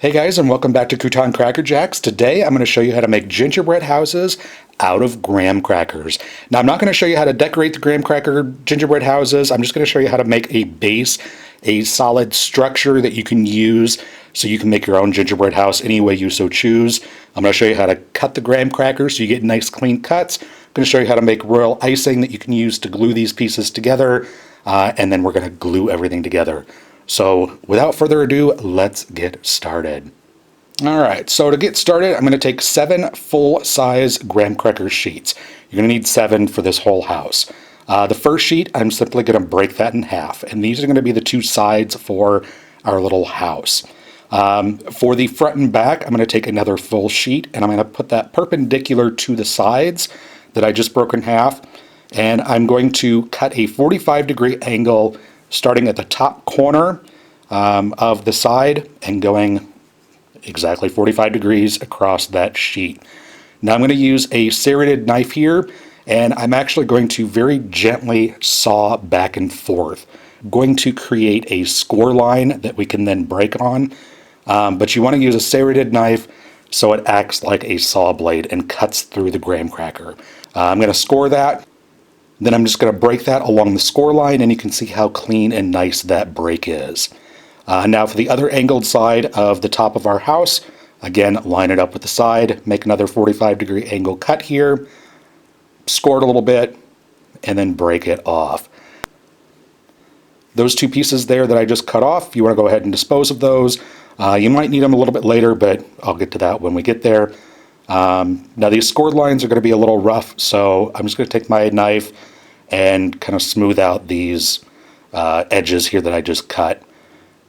Hey guys, and welcome back to Crouton Cracker Jacks. Today I'm going to show you how to make gingerbread houses out of graham crackers. Now I'm not going to show you how to decorate the graham cracker gingerbread houses. I'm just going to show you how to make a base, a solid structure that you can use so you can make your own gingerbread house any way you so choose. I'm going to show you how to cut the graham crackers so you get nice clean cuts. I'm going to show you how to make royal icing that you can use to glue these pieces together, and then we're going to glue everything together. So without further ado, let's get started. All right, so to get started, I'm going to take 7 full-size graham cracker sheets. You're going to need 7 for this whole house. The first sheet, I'm simply going to break that in half, and these are going to be the 2 sides for our little house. For the front and back, I'm going to take another full sheet, and I'm going to put that perpendicular to the sides that I just broke in half, and I'm going to cut a 45-degree angle starting at the top corner of the side and going exactly 45 degrees across that sheet. Now I'm going to use a serrated knife here, and I'm actually going to very gently saw back and forth. I'm going to create a score line that we can then break on, but you want to use a serrated knife so it acts like a saw blade and cuts through the graham cracker. I'm going to score that. Then I'm just going to break that along the score line, and you can see how clean and nice that break is. Now for the other angled side of the top of our house, again, line it up with the side, make another 45-degree angle cut here, score it a little bit, and then break it off. Those 2 pieces there that I just cut off, you want to go ahead and dispose of those. You might need them a little bit later, but I'll get to that when we get there. Now these scored lines are going to be a little rough, so I'm just going to take my knife and kind of smooth out these edges here that I just cut.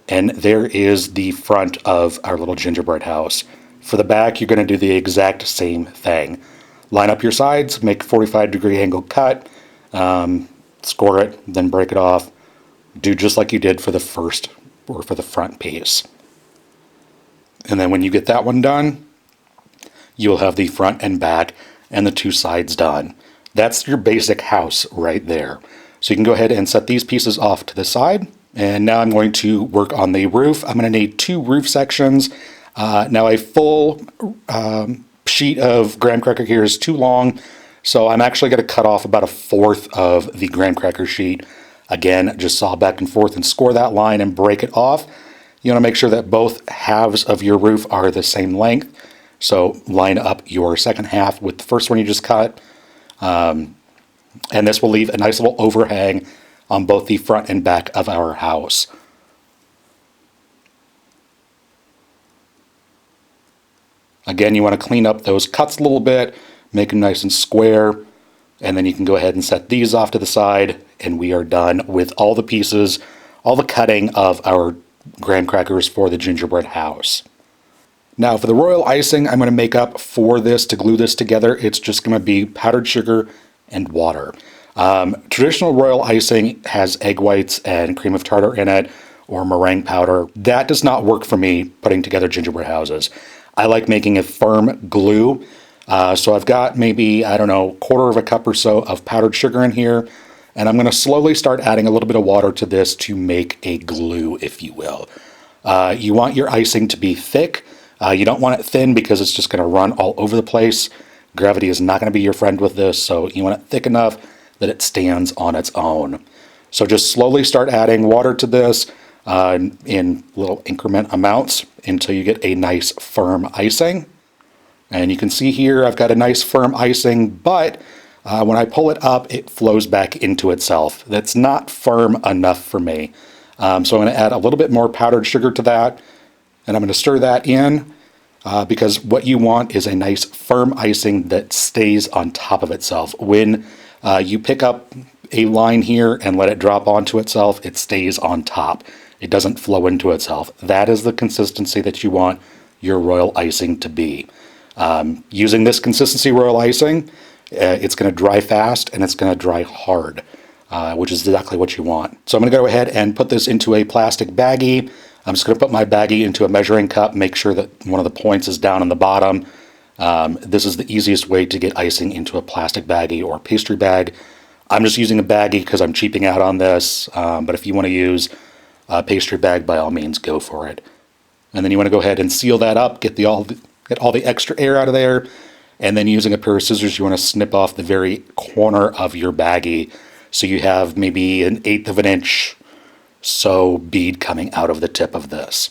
And there is the front of our little gingerbread house. For the back, you're going to do the exact same thing. Line up your sides, make a 45-degree angle cut, score it, then break it off. Do just like you did for the first or for the front piece. And then when you get that one done, you'll have the front and back and the 2 sides done. That's your basic house right there. So you can go ahead and set these pieces off to the side. And now I'm going to work on the roof. I'm going to need 2 roof sections. Now a full sheet of graham cracker here is too long, so I'm actually going to cut off about 1/4 of the graham cracker sheet. Again, just saw back and forth and score that line and break it off. You want to make sure that both halves of your roof are the same length. So line up your second half with the first one you just cut. And this will leave a nice little overhang on both the front and back of our house. Again, you want to clean up those cuts a little bit, make them nice and square, and then you can go ahead and set these off to the side, and we are done with all the pieces, all the cutting of our graham crackers for the gingerbread house. Now for the royal icing, I'm going to make up for this to glue this together. It's just going to be powdered sugar and water. Traditional royal icing has egg whites and cream of tartar in it, or meringue powder. That does not work for me putting together gingerbread houses. I like making a firm glue. So I've got maybe, I don't know, 1/4 cup or so of powdered sugar in here, and I'm going to slowly start adding a little bit of water to this to make a glue, if you will. You want your icing to be thick. You don't want it thin because it's just going to run all over the place. Gravity is not going to be your friend with this, so you want it thick enough that it stands on its own. So just slowly start adding water to this in little increment amounts until you get a nice firm icing. And you can see here I've got a nice firm icing, but when I pull it up, it flows back into itself. That's not firm enough for me. So I'm going to add a little bit more powdered sugar to that, and I'm going to stir that in. Because what you want is a nice firm icing that stays on top of itself. When you pick up a line here and let it drop onto itself, it stays on top. It doesn't flow into itself. That is the consistency that you want your royal icing to be. Using this consistency royal icing, it's going to dry fast and it's going to dry hard, which is exactly what you want. So I'm going to go ahead and put this into a plastic baggie. I'm just going to put my baggie into a measuring cup, make sure that one of the points is down on the bottom. This is the easiest way to get icing into a plastic baggie or pastry bag. I'm just using a baggie because I'm cheaping out on this, but if you want to use a pastry bag, by all means, go for it. And then you want to go ahead and seal that up, get all the extra air out of there. And then using a pair of scissors, you want to snip off the very corner of your baggie. So you have maybe 1/8 of an inch so bead coming out of the tip of this.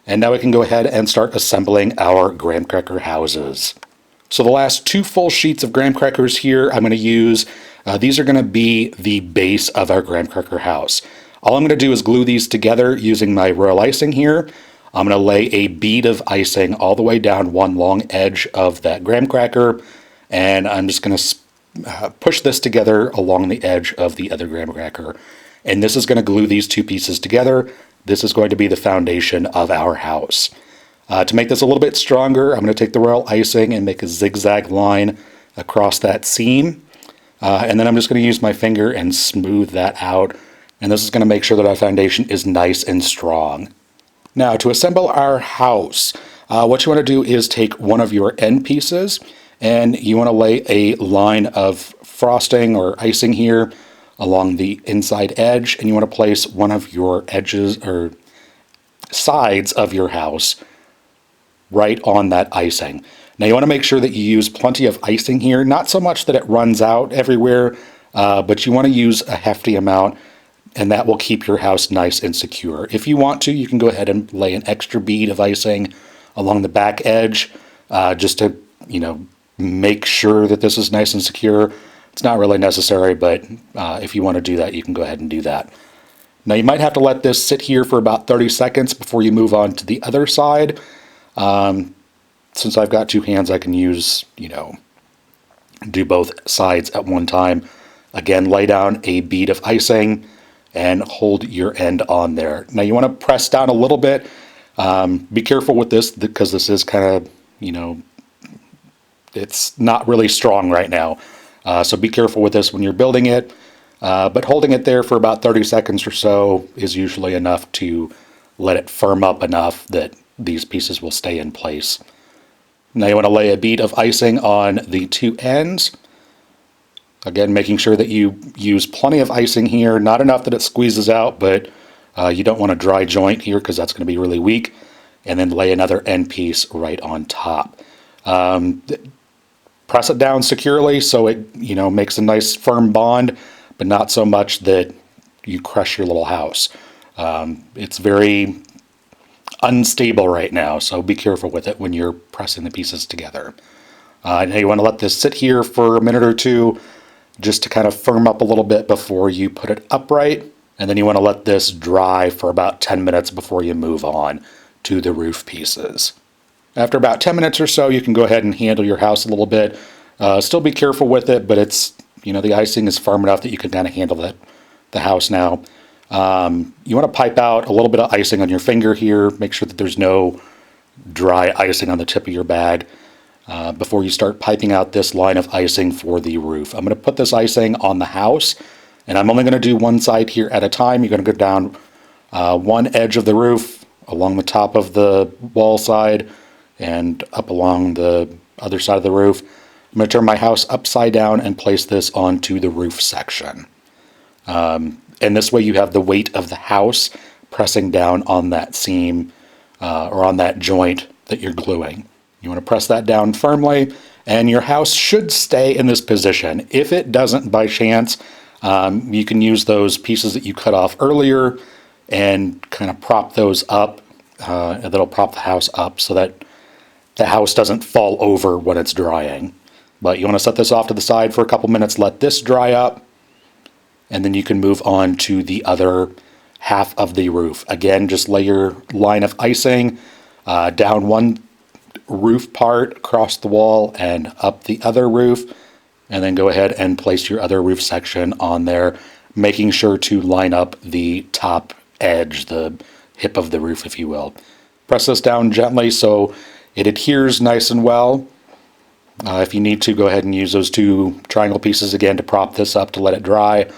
And now we can go ahead and start assembling our graham cracker houses. So the last 2 full sheets of graham crackers here, I'm going to use, these are going to be the base of our graham cracker house. All I'm going to do is glue these together using my royal icing here. I'm going to lay a bead of icing all the way down one long edge of that graham cracker, and I'm just going to push this together along the edge of the other graham cracker. And this is going to glue these 2 pieces together. This is going to be the foundation of our house. To make this a little bit stronger, I'm going to take the royal icing and make a zigzag line across that seam. And then I'm just going to use my finger and smooth that out. And this is going to make sure that our foundation is nice and strong. Now, to assemble our house, what you want to do is take one of your end pieces and you want to lay a line of frosting or icing here along the inside edge, and you want to place one of your edges or sides of your house right on that icing. Now you want to make sure that you use plenty of icing here, not so much that it runs out everywhere, but you want to use a hefty amount, and that will keep your house nice and secure. If you want to, you can go ahead and lay an extra bead of icing along the back edge, just to, make sure that this is nice and secure. It's not really necessary, but if you want to do that, you can go ahead and do that. Now you might have to let this sit here for about 30 seconds before you move on to the other side. Since I've got 2 hands, I can use, do both sides at one time. Again, lay down a bead of icing and hold your end on there. Now you want to press down a little bit. Be careful with this because this is kind of, it's not really strong right now. So be careful with this when you're building it. But holding it there for about 30 seconds or so is usually enough to let it firm up enough that these pieces will stay in place. Now you want to lay a bead of icing on the 2 ends. Again, making sure that you use plenty of icing here, not enough that it squeezes out, but you don't want a dry joint here because that's going to be really weak. And then lay another end piece right on top. Press it down securely so it, makes a nice firm bond, but not so much that you crush your little house. It's very unstable right now, so be careful with it when you're pressing the pieces together. Now you want to let this sit here for a minute or 2 just to kind of firm up a little bit before you put it upright, and then you want to let this dry for about 10 minutes before you move on to the roof pieces. After about 10 minutes or so, you can go ahead and handle your house a little bit. Still be careful with it, but it's, the icing is firm enough that you can kind of handle the house now. You want to pipe out a little bit of icing on your finger here. Make sure that there's no dry icing on the tip of your bag before you start piping out this line of icing for the roof. I'm going to put this icing on the house, and I'm only going to do one side here at a time. You're going to go down one edge of the roof along the top of the wall side and up along the other side of the roof. I'm going to turn my house upside down and place this onto the roof section. And this way you have the weight of the house pressing down on that seam or on that joint that you're gluing. You want to press that down firmly, and your house should stay in this position. If it doesn't by chance, you can use those pieces that you cut off earlier and kind of prop those up. And that'll prop the house up so that the house doesn't fall over when it's drying. But you want to set this off to the side for a couple minutes, let this dry up, and then you can move on to the other half of the roof. Again, just lay your line of icing down one roof part across the wall and up the other roof, and then go ahead and place your other roof section on there, making sure to line up the top edge, the hip of the roof, if you will. Press this down gently so it adheres nice and well. If you need to, go ahead and use those 2 triangle pieces again to prop this up to let it dry.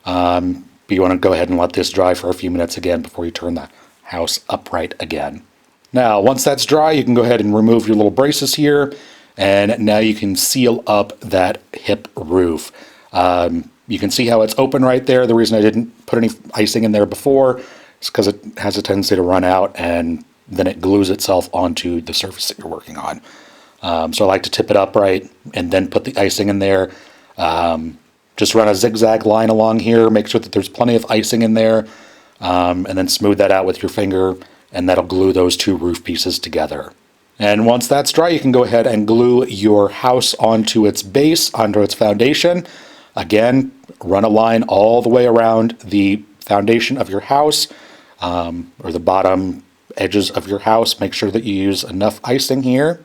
But you want to go ahead and let this dry for a few minutes again before you turn the house upright again. Now, once that's dry, you can go ahead and remove your little braces here, and now you can seal up that hip roof. You can see how it's open right there. The reason I didn't put any icing in there before is because it has a tendency to run out and then it glues itself onto the surface that you're working on. So I like to tip it upright and then put the icing in there. Just run a zigzag line along here, make sure that there's plenty of icing in there, and then smooth that out with your finger, and that'll glue those two roof pieces together. And once that's dry, you can go ahead and glue your house onto its base, onto its foundation. Again, run a line all the way around the foundation of your house, or the bottom edges of your house. Make sure that you use enough icing here.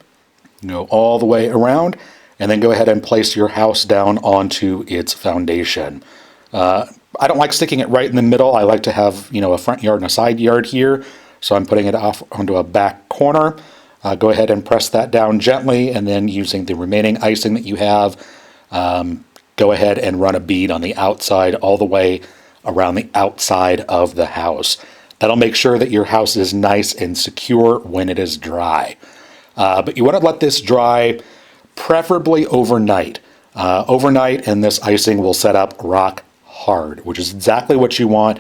Go all the way around, and then go ahead and place your house down onto its foundation. I don't like sticking it right in the middle. I like to have, a front yard and a side yard here. So I'm putting it off onto a back corner. Go ahead and press that down gently, and then using the remaining icing that you have, go ahead and run a bead on the outside all the way around the outside of the house. That'll make sure that your house is nice and secure when it is dry. But you want to let this dry preferably overnight. Overnight, and this icing will set up rock hard, which is exactly what you want.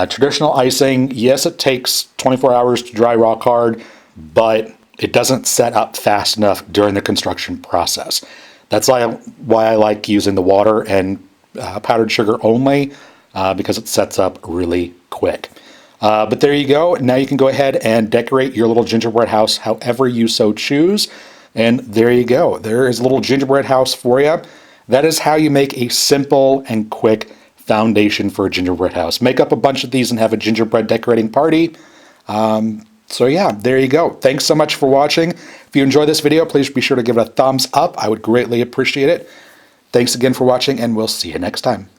Traditional icing, yes, it takes 24 hours to dry rock hard, but it doesn't set up fast enough during the construction process. That's why I like using the water and powdered sugar only, because it sets up really quick. But there you go. Now you can go ahead and decorate your little gingerbread house however you so choose. And there you go. There is a little gingerbread house for you. That is how you make a simple and quick foundation for a gingerbread house. Make up a bunch of these and have a gingerbread decorating party. So yeah, there you go. Thanks so much for watching. If you enjoyed this video, please be sure to give it a thumbs up. I would greatly appreciate it. Thanks again for watching, and we'll see you next time.